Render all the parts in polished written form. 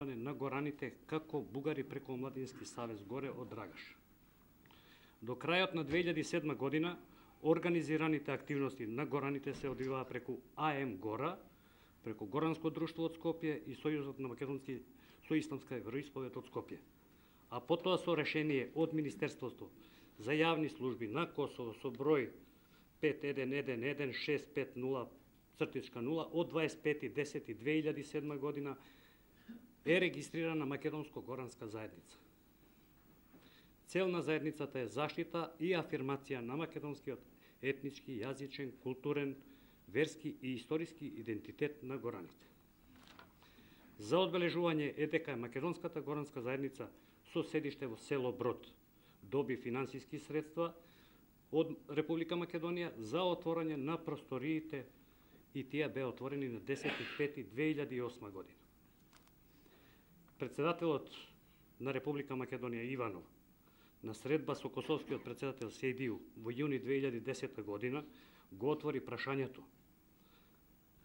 на гораните како бугари преку Омладински савез горе од Драгаш. До крајот на 2007 година организираните активности на гораните се одвиваа преку АМ Гора, преку Горанско друштво од Скопје и Сојузот на македонски со исламска вероисповед од Скопје. А потоа со решение од Министерството за јавни служби на Косово со број 51116550 од 25.10.2007 година е регистрирана Македонско-горанска заедница. Цел на заедницата е заштита и афирмација на македонскиот етнички, јазичен, културен, верски и историски идентитет на гораните. За одбележување е дека Македонската горанска заедница со седиште во село Брод доби финансиски средства од Република Македонија за отворање на просториите и тие беа отворени на 10.5.2008 година. Председателот на Република Македонија Иванов на средба со косовскиот председател Сејдију во јуни 2010 година го отвори прашањето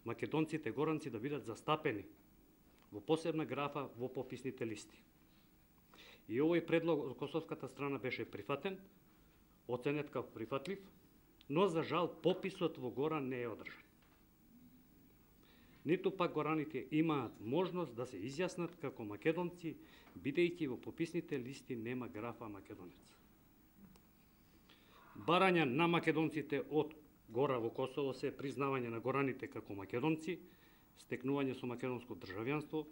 македонците горанци да бидат застапени во посебна графа во пописните листи. И овој предлог од косовската страна беше прифатен, оценет како прифатлив, но за жал пописот во Гора не е одржан. Ниту пак гораните имаат можност да се изјаснат како македонци, бидејќи во пописните листи нема графа македонец. Барања на македонците од Гора во Косово се признавање на гораните како македонци, стекнување со македонско државјанство,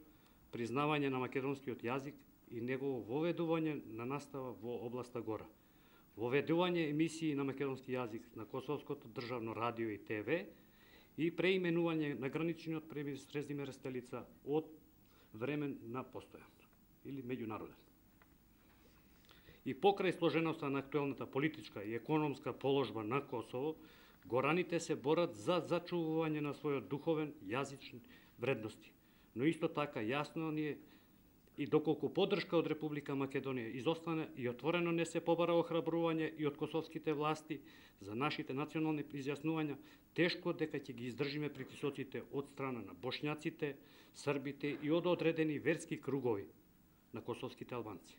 признавање на македонскиот јазик и негово воведување на настава во областа Гора, воведување емисии на македонски јазик на Косовското државно радио и ТВ и преименување на граничниот премис Резиме Рестелица од времен на постојан или меѓународен. И покрај сложеноста на актуелната политичка и економска положба на Косово, гораните се борат за зачувување на својот духовен, јазични вредности. Но исто така јасно ни е и доколку поддршка од Република Македонија изостане и отворено не се побара охрабрување и од косовските власти за нашите национални изјаснувања, тешко дека ќе ги издржиме притисоците од страна на бошњаците, србите и од одредени верски кругови на косовските албанци.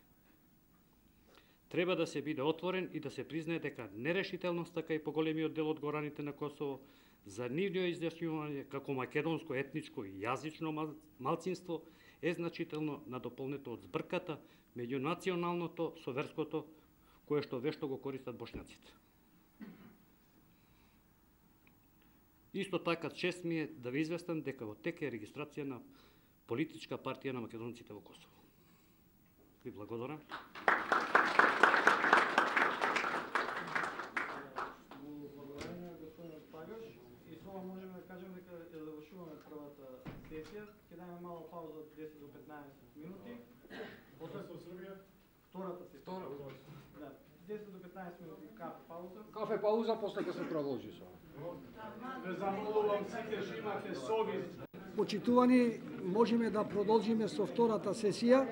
Треба да се биде отворен и да се признае дека нерешителноста кај поголемиот дел од гораните на Косово за нивно изјаснување како македонско етничко и јазично малцинство е значително надополнето од збрката меѓу националното со верското, кое што вешто го користат бошњаците. Исто така чест ми е да ви известам дека во тек е регистрација на политичка партија на македонците во Косово. Ви благодарам. Можеме да кажем дека ја завршуваме првата сесија. Ќе дадеме мала пауза од 10 до 15 минути. После со Србија втората сесија. Да, 10 до 15 минути кафе пауза. Кафе пауза, после ќе се продолжи со. Ве замолувам сите што имате совест. Почитувани, можеме да продолжиме со втората сесија.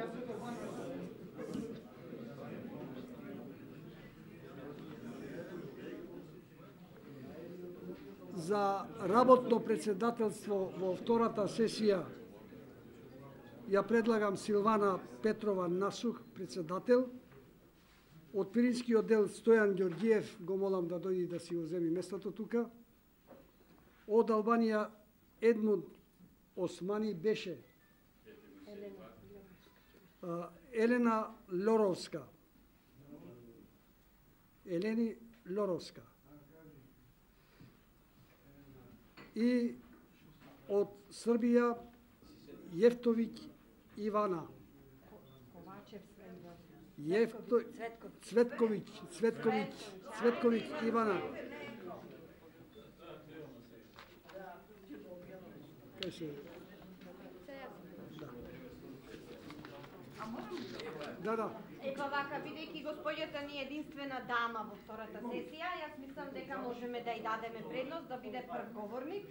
За работно председателство во втората сесија ја предлагам Силвана Петрова Насух, председател. Од Пиринскиот дел Стојан Ѓорѓиев го молам да дојде да си го земи местото тука. Од Албанија Едмунд Османи беше Елена Лоровска. Елени Лоровска. И од Србија Јефтовиќ Ивана. Цветковиќ Ивана. Да. Епа вака, бидејќи господјата ни е единствена дама во втората сесија, јас мислам дека можеме да ја дадеме предност да биде прв говорник.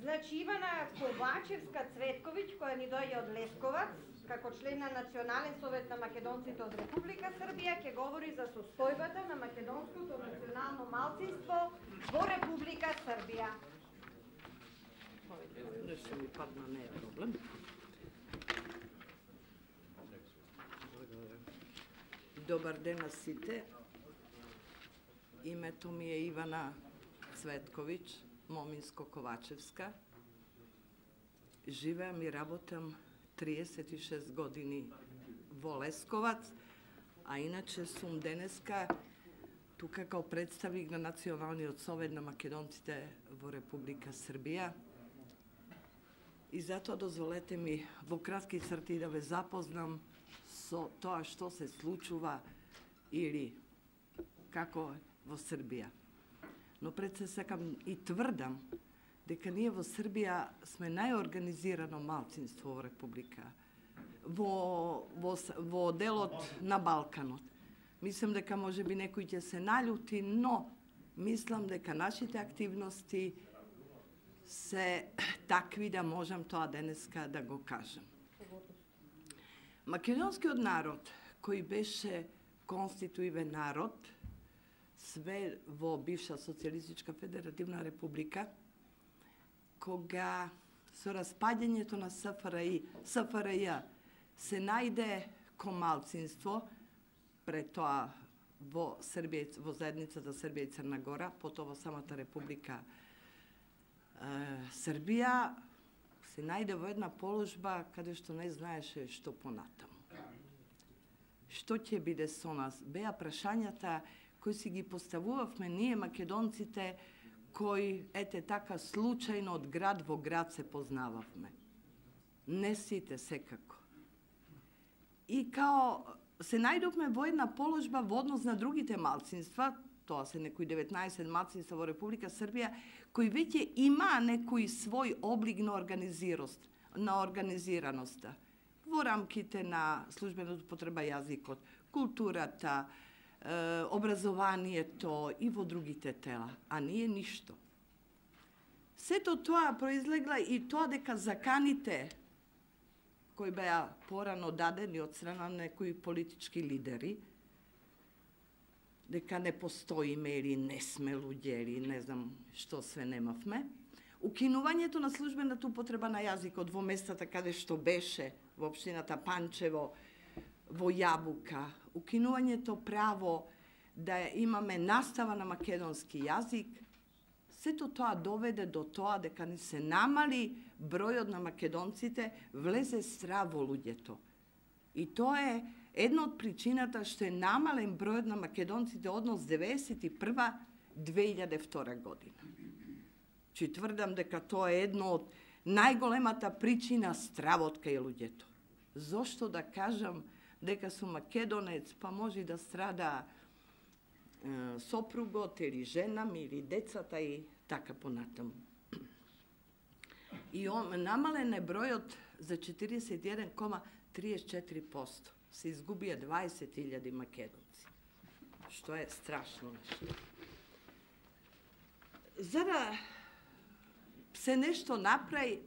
Значи Ивана Ковачевска Цветковиќ, која ни доаѓа од Лесковац, како член на Национален совет на македонците од Република Србија, ќе говори за состојбата на македонското национално малцинство во Република Србија. Не се ми падна, не е проблем. Добар ден на сите. Името ми е Ивана Цветковиć, Моминско-Ковачевска. Живеам и работам 36 години во Лесковац, а иначе сум денеска тука као представник на Националниот совет на македонците во Република Србија. И затоа дозволете ми во кратки црти да ве запознам со тоа што се случува или како во Србија. Но пред се сакам и тврдам дека ние во Србија сме најорганизирано малцинство во Република, во делот на Балканот. Мислам дека може би некој ќе се наљути, но мислам дека нашите активности се такви да можам тоа денеска да го кажам. Македонскиот народ, кој беше конституивен народ, све во бивша Социјалистичка федеративна република, кога со распаѓањето на СФРЈ се најде ко малцинство, пред тоа во Србија, во заедницата Србија и Црна Гора, потоа во самата република Србија, се најде во една положба каде што не знаеше што понатаму. Што ќе биде со нас? Беа прашањата кои си ги поставувавме ние македонците, кои ете така случајно од град во град се познававме. Не сите секако. И као се најдовме во една положба во однос на другите малцинства, тоа се некои 19 малцинства во Република Србија, кои веќе има некој свој облик на организираноста во рамките на службената употреба јазикот, културата, образованието и во другите тела, а ние ништо. Сето тоа произлегла и тоа дека заканите кои беа порано дадени од страна на некои политички лидери, дека не постоиме или не сме луѓе или не знам што све немавме, укинувањето на службената употреба на јазикот во местата каде што беше, во општината Панчево, во Јабука, укинувањето право да имаме настава на македонски јазик, сето тоа доведе до тоа дека ни се намали бројот на македонците, влезе страв во луѓето. И тоа е една од причината што е намален бројот на македонците однос 1991-2002 година. Чи тврдам дека тоа е едно од најголемата причина стравот кај луѓето. Зошто да кажам дека сум македонец, па може да страда сопругот или жена ми или децата и така понатаму. И намален е бројот за 41,34%. Се изгубија 20.000 македонци, што е страшно нешто. За да се нешто направи,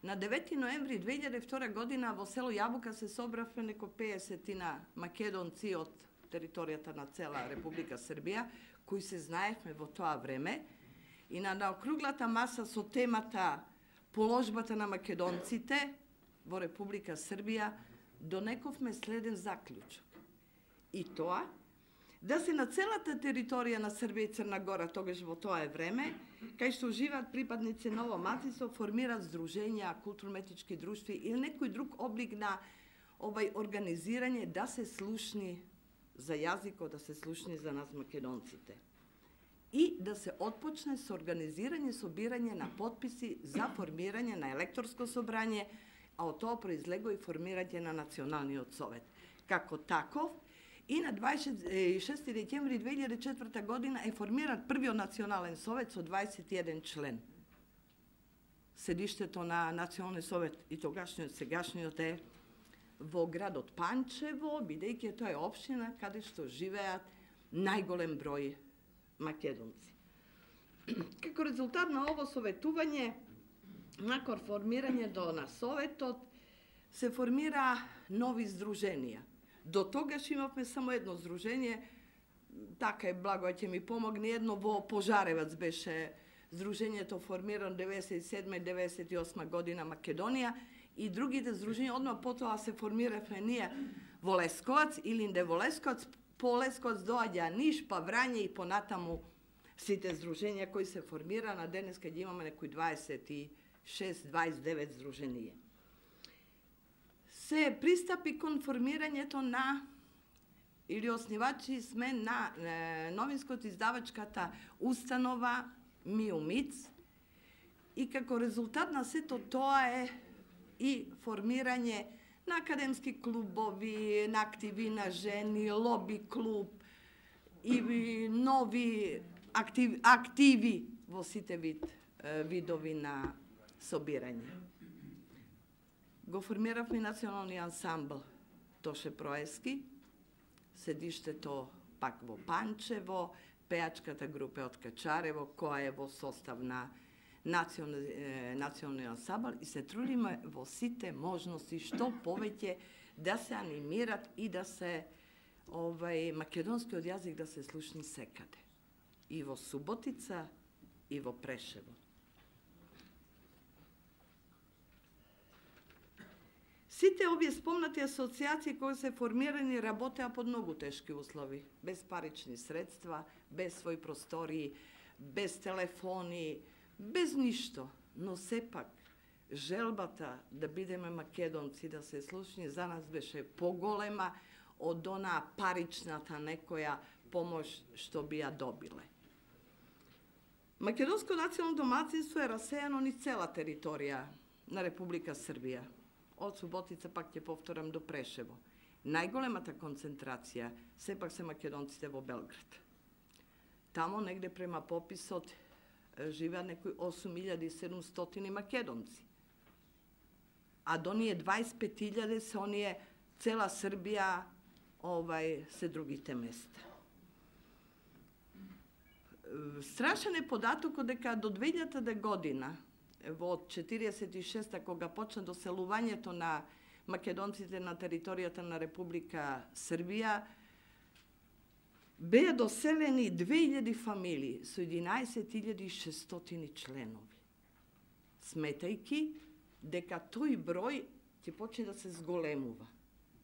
на 9 ноември 2002 година во село Јабука се собравме неко 50 македонци од територијата на цела Република Србија, кои се знаевме во тоа време, и на округлата маса со темата положбата на македонците во Република Србија донековме следен заклучок. И тоа, да се на целата територија на Србија и Црна Гора, тогаш во тоа време, кај што живеат припадници на ово малцинство, формираат здруженја, културно-етнички друштви или некој друг облик на организирање да се слушни за јазикот, да се слушни за нас македонците. И да се отпочне со организирање, собирање на потписи за формирање на електорско собрање, а од тоа произлего и формирање на Националниот совет. Како таков, и на 26 декември 2004 година е формиран првиот Национален совет со 21 член. Седиштето на Националниот совет и тогашниот, сегашниот е во градот Панчево, бидејќи тоа е општина каде што живеат најголем број македонци. Како резултат на ово советување, након формирањето на советот, се формира нови здруженија. До тогаш имавме само едно здружение, така е, Благоја ќе ми помогне, едно во Пожаревац беше здружењето формирано 97-98 година Македонија, и другите здруженија одма потоа се формиравме ние во Лесковац или не во Лесковац, по Лесковац доаѓа Ниш, па Врање и понатаму сите здруженија кои се формира на денес кај имаме некои 26-29 здруженија. Се пристапи кон формирањето на или основачи сме на новинското издавачката установа МИУМИЦ и како резултат на сето тоа е и формирање на академски клубови, на активи на жени, лоби клуб и нови активи во сите видови на собирање. Го формиравме национални ансамбл Тоше Проески, седиштето пак во Панчево, пеачката група од Качарево, која е во состав на национални ансамбл и се трудиме во сите можности што повеќе да се анимират и да се македонскиот јазик да се слушни секаде. И во Суботица, и во Прешево. Сите овие спомнати асоциации кои се формирани работеа под многу тешки услови, без парични средства, без своји простории, без телефони, без ништо, но сепак желбата да бидеме македонци, да се слушни за нас беше поголема од онаа паричната некоја помош што би ја добиле. Македонско национално домаќинство е расејано низ цела територија на Република Србија. Од Суботица пак ќе повторам до Прешево. Најголемата концентрација сепак се македонците во Белград. Тамо негде према пописот живеат некои 8700 македонци. А до ние 25.000 се оние цела Србија, се другите места. Страшен е податокот дека до 2000 година, во 46-та, кога почна доселувањето на македонците на територијата на Република Србија, беа доселени 2000 фамилии со 11.600 членови, сметајки дека тој број ќе почне да се зголемува.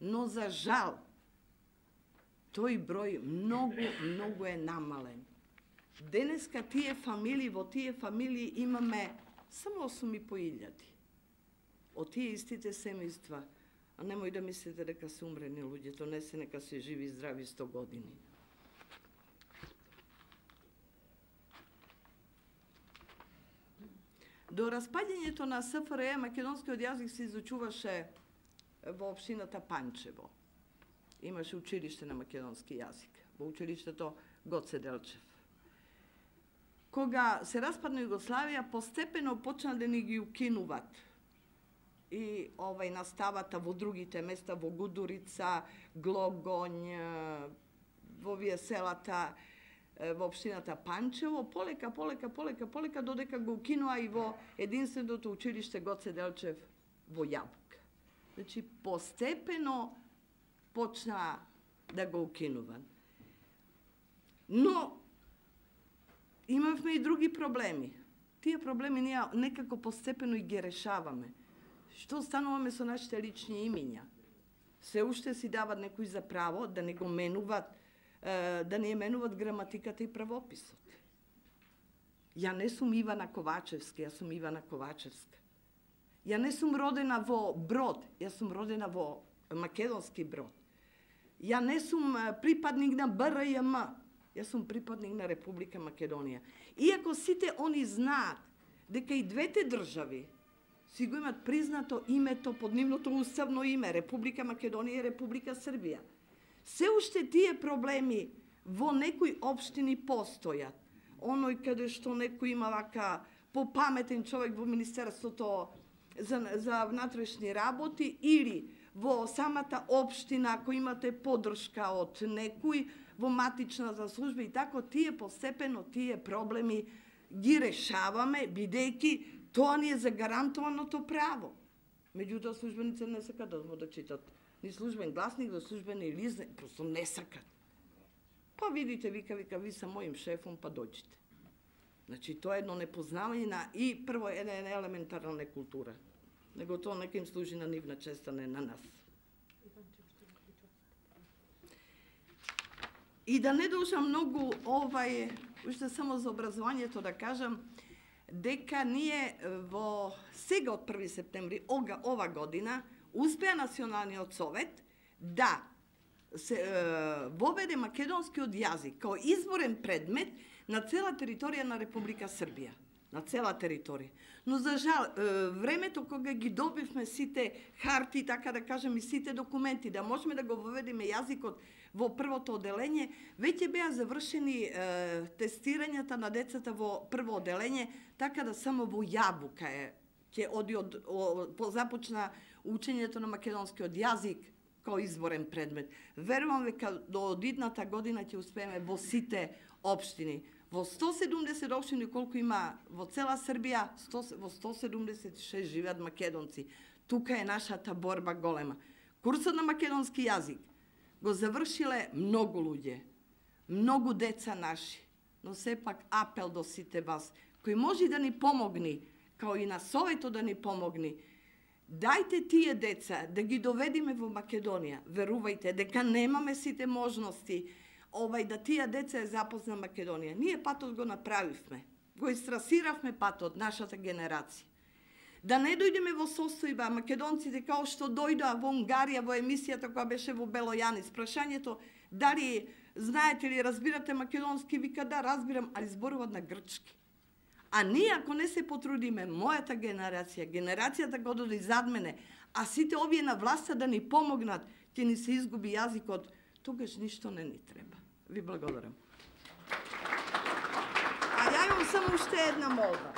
Но за жал, тој број многу е намален. Денеска во тие фамилии имаме само 8.500. Од тие истите семејства, а немој да мислите дека се умрени луѓето, не се, нека се живи и здрави 100 години. До распаѓањето на СФРJ македонскиот јазик се изучуваше во општината Панчево. Имаше училиште на македонски јазик, во училиштето Гоце Делчев. Кога се распадна Југославија, постепено почна да ни ги укинуваат и наставата во другите места, во Гудурица, Глогоњ, во овие селата, во општината Панчево, полека, додека го укинуа и во единственото училиште Гоце Делчев во Јабука. Значи, постепено почна да го укинуваат. Но, имавме и други проблеми. Тие проблеми ние некако постепено и ги решаваме. Што стануваме со нашите лични имиња? Се уште си дават некои за право да не го менуват, да не менуват граматиката и правописот. Ја не сум Ивана Ковачевска, јас сум Ивана Ковачевска. Ја не сум родена во Брод, јас сум родена во македонски Брод. Ја не сум припадник на БРЈМ, јас сум припадник на Република Македонија. Иако сите они знаат дека и двете држави си го имат признато името под нивното уставно име, Република Македонија и Република Србија. Се уште тие проблеми во некои општини постојат. Оној каде што некој има вака попаметен човек во Министерството за внатрешни работи или во самата општина, ако имате поддршка од некој, во матичната служба и тако, тие постепено тие проблеми ги решаваме, бидејќи тоа ни е загарантуваното право. Меѓутоа, службеници не сакат да читат ни службен гласник, да службени лист, просто не сакат. Па видите, вика, ви са моим шефом, па дојдете. Значи, тоа е едно непознавање на и прво една елементарна некултура. Него тоа нека им служи на нивна чест, а не на нас. И да не душам многу, уште само за образованието да кажам, дека ние сега од 1 септември ова година успеа Националниот совет да се воведе македонскиот јазик као изборен предмет на цела територија на Република Србија. На цела територија. Но за жал, времето кога ги добивме сите харти, така да кажем, и сите документи, да можеме да го воведеме јазикот во првото оделење, веќе беа завршени тестирањата на децата во прво оделење, така да само во Јабука ќе започна учењето на македонскиот јазик као изборен предмет. Верувам дека до идната година ќе успееме во сите општини. Во 170 општини колку има во цела Србија, во 176 живеат македонци. Тука е нашата борба голема. Курсот на македонски јазик го завршиле многу луѓе, многу деца наши, но сепак апел до сите вас, кој може да ни помогни, као и на Советот да ни помогни, дајте тие деца да ги доведиме во Македонија. Верувајте дека немаме сите можности да тие деца е запозна Македонија. Ние патот го направивме, го истрасиравме патот, нашата генерација. Да не дојдеме во состојба македонците као што дојдоа во Унгарија во емисијата која беше во Белојани. Прашањето дали знаете ли, разбирате македонски, вика да, разбирам, али зборуваат на грчки. А ние ако не се потрудиме, мојата генерација, генерацијата го доди зад мене, а сите овие на власта да ни помогнат, ќе ни се изгуби јазикот, тогаш ништо не ни треба. Ви благодарам. А ја имам само уште една молба.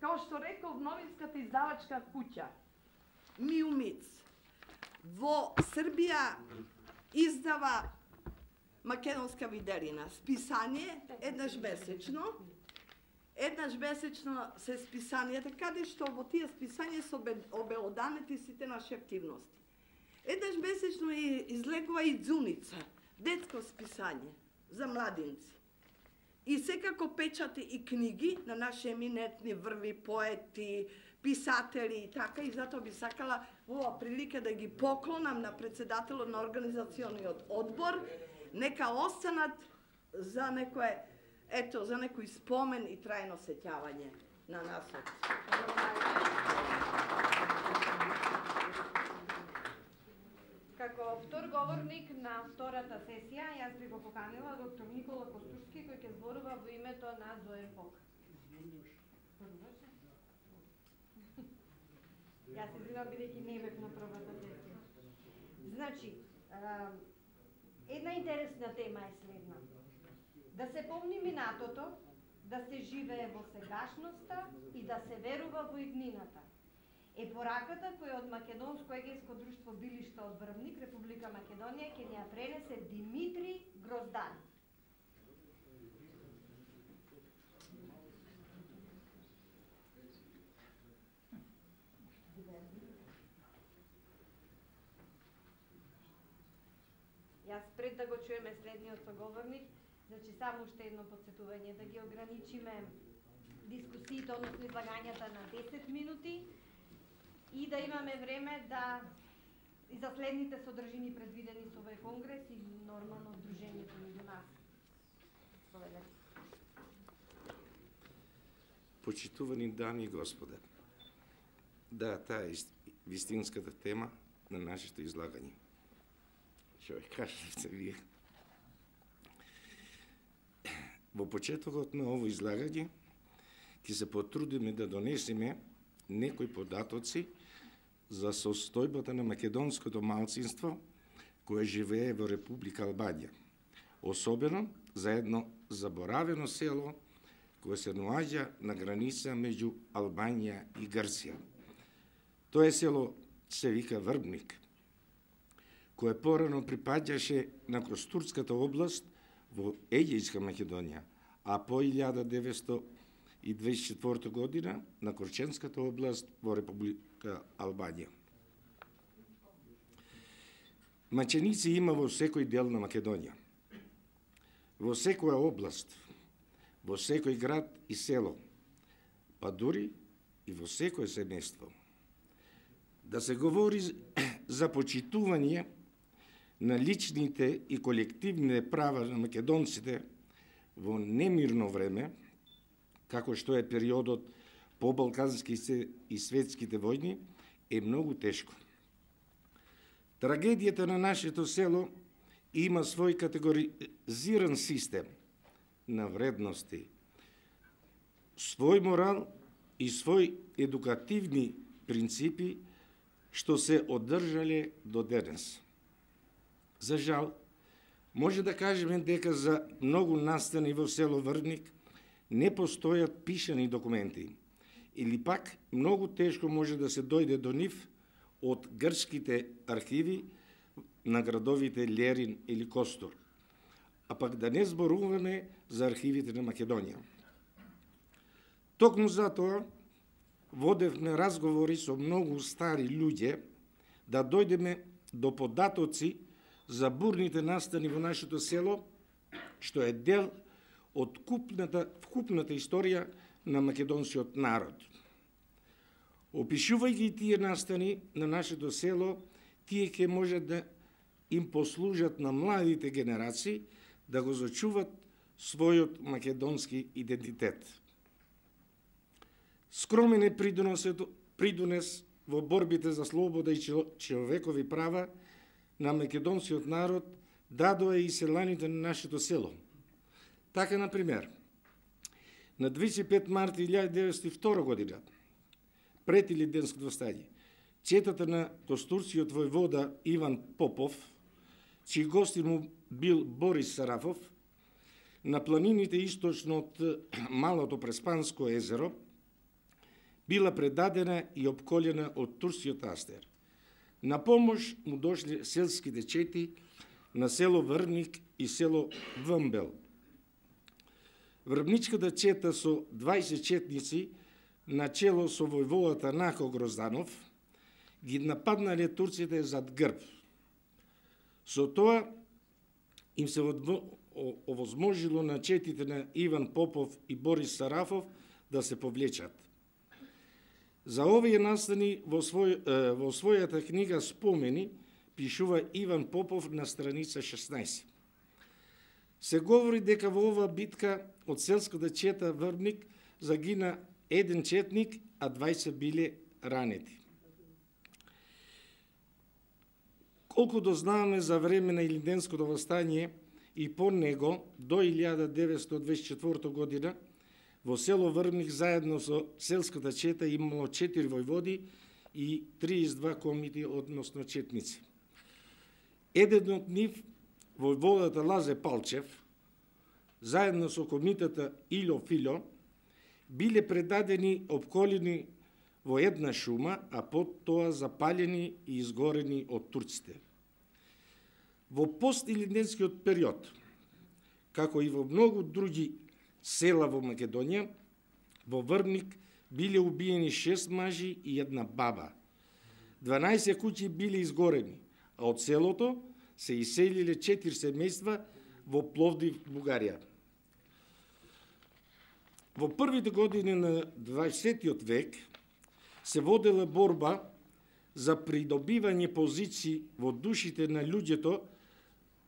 Као што реков, новинската издавачка куќа Миумиц во Србија издава македонска виделина, списание еднаш месечно. Еднаш месечно се списанијата, каде што во тие списања се обелоданети сите наши активности. Еднаш месечно излегува и Дзуница, детско списање за младинци. И секако печати и книги на наши еминентни врви, поети, писатели и така, и затоа би сакала во ова прилика да ги поклонам на председателот на организациониот одбор, нека останат за некој спомен и трајно сеќавање на насот. Како втор говорник на втората сесија, јас би го поканила доктор Никола Костурски, кој ќе зборува во името на Зоен Пок. Јас извинувам бидејќи не бев на првата сесија. Значи, една интересна тема е следна. Да се помни минатото, да се живее во сегашноста и да се верува во иднината. Е пораката која од Македонско-егејско друштво Билишта од Врвник, Република Македонија, ќе ни ја пренесе Димитри Гроздан. Јас пред да го чуеме следниот соговорник, значи само уште едно подсетување, да ги ограничиме дискусиите, односно излагањата на 10 минути, и да имаме време да и за следните содржини предвидени со овој конгрес и нормално дружењето меѓу нас. Почитувани дами и господа, да, таа е вистинската тема на нашето излагање. Што кажете вие? Во почетокот на ово излагање ќе се потрудиме да донесеме некои податоци за состојбата на македонското малцинство кое живее во Република Албанија, особено за едно заборавено село кое се наоѓа на граница меѓу Албанија и Грција. Тоа село се вика Врбник, кое порано припаѓаше на Кростурската област во Егејска Македонија, а по 1924 година на Корченската област во Република Албанија. Маченици има во секој дел на Македонија, во секоја област, во секој град и село, па дури и во секој семејство. Да се говори за почитување на личните и колективните права на македонците во немирно време, како што е периодот по балканските и светските војни, е многу тешко. Трагедијата на нашето село има свој категоризиран систем на вредности, свој морал и свој едукативни принципи што се одржале до денес. За жал, може да кажеме дека за многу настани во село Врвник не постојат пишани документи, или пак многу тешко може да се дојде до нив од грчките архиви на градовите Лерин или Костур, а пак да не зборуваме за архивите на Македонија. Токму затоа водевме разговори со многу стари луѓе да дојдеме до податоци за бурните настани во нашето село, што е дел од вкупната историја на македонскиот народ. Опишувајќи тие настани на нашето село, тие ќе може да им послужат на младите генерации да го зачуват својот македонски идентитет. Скромен е придонес во борбите за слобода и човекови права на македонскиот народ дадоа и селаните на нашето село. Така, например, на 25 марта 1902 година, пред Илинденското встање, четата на костурскиот војвода Иван Попов, чиј гостин му бил Борис Сарафов, на планините источно од Малото Преспанско езеро, била предадена и обколена од турскиот астер. На помош му дошле селските чети на село Врвник и село Вмбел. Врбничката чета со 20 четници на чело со војводата Нахо Грозданов ги нападнале турците зад грб. Со тоа им се овозможило на четите на Иван Попов и Борис Сарафов да се повлечат. За овие настани во својата книга Спомени пишува Иван Попов на страница 16. Се говори дека во оваа битка од селската чета Врбник загина еден четник, а 20 биле ранети. Колку дознаваме за време на Илинденското встање и по него до 1924 година, во село Врбник заедно со селската чета имало 4 војводи и 32 комити, односно четници. Еден од нив, војводата Лазе Палчев, заедно со комитата Ило Фило, биле предадени обколени во една шума, а потоа запалени и изгорени од турците. Во пост-илинденскиот период, како и во многу други села во Македонија, во Врбник биле убиени 6 мажи и една баба. 12 куќи биле изгорени, а од селото се иселиле 4 семејства во Пловдив, Бугарија. Во првите години на 20 век се водела борба за придобивање позиции во душите на луѓето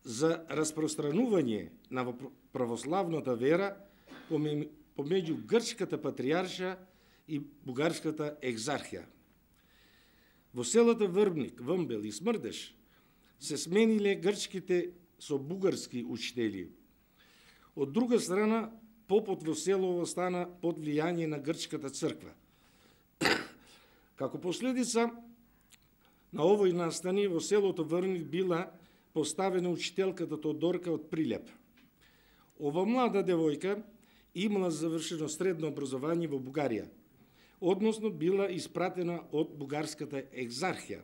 за распространување на православната вера помеѓу грчката патријарша и бугарската екзархија. Во селата Врбник, Вмбел и Смрдеш се смениле грчките со бугарски учители. Од друга страна, попот во селово стана под влијание на грчката црква. Како последица на овој настани во селото Врбник била поставена учителката Тодорка од Прилеп. Ова млада девојка имала завршено средно образование во Бугарија, односно била испратена од бугарската екзархија.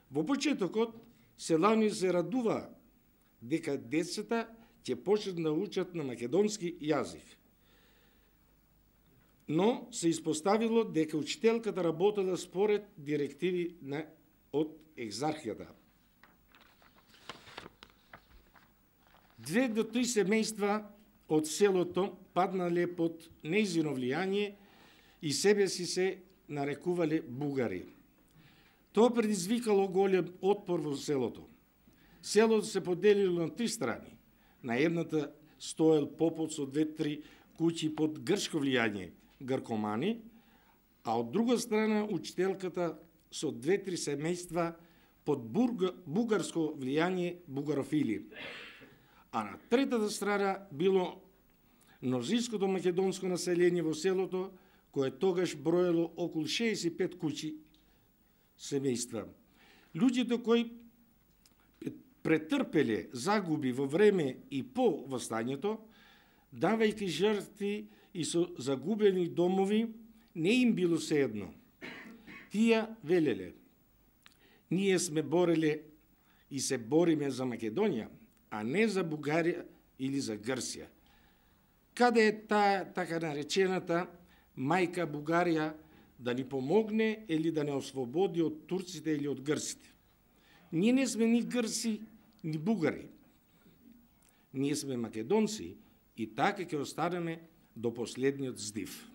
Во почетокот, селани се радува дека децата ќе почнат да учат на македонски јазик. Но се испоставило дека учителката работела според директиви од екзархијата. 2 до 3 семејства од селото паднале под нејзино влијание и себе си се нарекувале бугари. Тоа предизвикало голем отпор во селото. селото се поделило на 3 страни. На едната стоел попот со 2-3 куќи под грчко влијание, гркомани, а од друга страна учителката со 2-3 семејства под бугарско влијание, бугарофили. А на третата страна било мнозинското македонско население во селото, кое тогаш броело околу 65 куќи семејства. Луѓето кои претрпеле загуби во време и по восстањето, давајќи жртви и со загубени домови, не им било сеедно. Тие велеле: ние сме бореле и се бориме за Македонија, а не за Бугарија или за Грција. Каде е таа така наречената мајка Бугарија да ни помогне или да не ослободи од турците или од грците? Ние не сме ни грци, ни бугари. Ние сме македонци и така ќе останеме до последниот здив.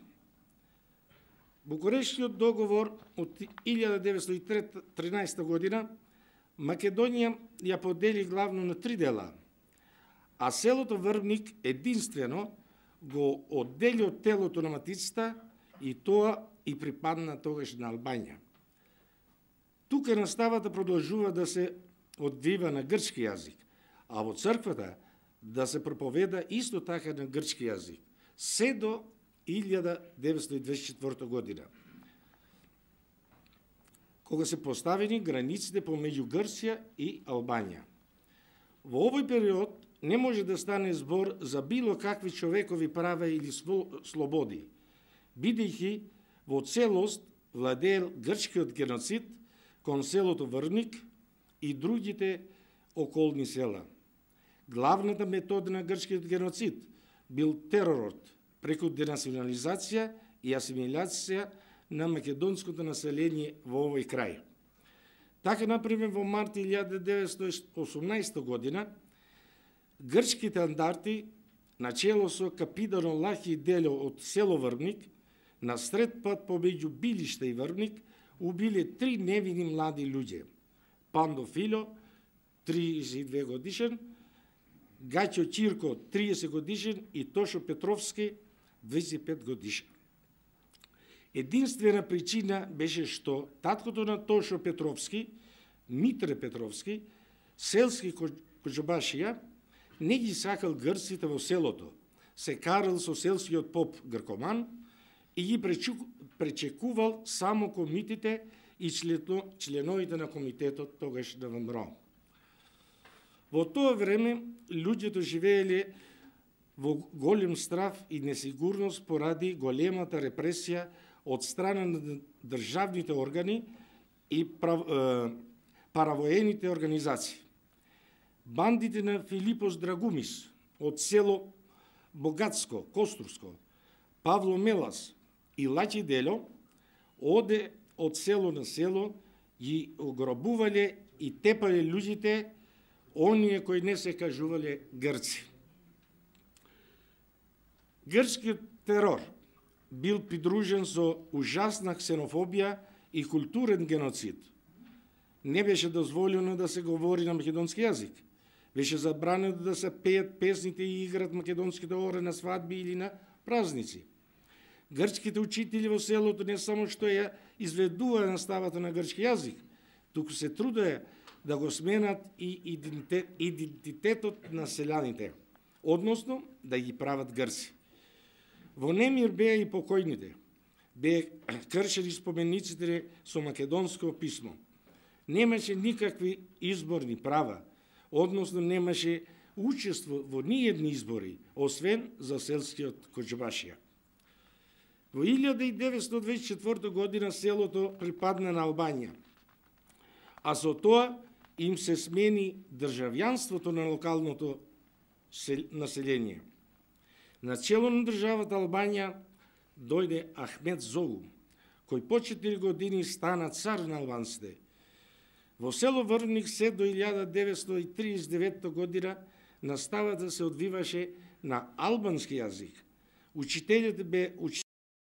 Букурештиот договор од 1913 година Македонија ја подели главно на 3 дела, а селото Врбник единствено го оддели од телото на матицата и тоа и припадна тогаш на Албанија. Тука наставата продолжува да се одвива на грчки јазик, а во црквата да се проповеда исто така на грчки јазик, се до 1924 година, кога се поставени границите помеѓу Грција и Албанија. Во овој период не може да стане збор за било какви човекови права или слободи, бидејќи во целост владеел грчкиот геноцид кон селото Врбник и другите околни села. Главната метода на грчкиот геноцид бил теророт преку денационализација и асимилација на македонското население во овој крај. Така, например, во март 1918 година, грчките андарти, начело со капитано Лахи Дело од село Врбник, на сред пат помеѓу Билиште и Врбник, убиле 3 невини млади луѓе: Пандо Фило, 32 годишен, Гаќо Чирко, 30 годишен и Тошо Петровски, 25 годишен. Единствена причина беше што таткото на Тошо Петровски, Митре Петровски, селски коџобашија, не ги сакал грците во селото, се карал со селскиот поп Гркоман и ги пречекувал само комитите и членовите на комитетот тогаш на ВМРО. Во тоа време луѓето живееле во голем страв и несигурност поради големата репресија од страна на државните органи и паравоените организации. Бандите на Филипос Драгумис од село Богатско, Костурско, Павло Мелас и Лачи Дело оде од село на село, ги ограбувале и тепале луѓите, оние кои не се кажувале грци. Грчкиот терор бил придружен со ужасна ксенофобија и културен геноцид. Не беше дозволено да се говори на македонски јазик. Беше забранено да се пеат песните и играт македонските ори на свадби или на празници. Грчките учители во селото не само што ја изведуваа наставата на грчки јазик, туку се трудеа да го сменат и идентитетот на селяните, односно да ги прават грци. Во немир беа и покојните, беа кршени спомениците со македонско писмо. Немаше никакви изборни права, односно немаше учество во ниедни избори, освен за селскиот коџобашија. Во 1924 година селото припадна на Албанија, а со тоа им се смени државјанството на локалното население. На чело на државата Албанија дојде Ахмет Зогу, кој по 4 години стана цар на албанците. Во село Врбник се до 1939 година наставата се одвиваше на албански јазик. Учителите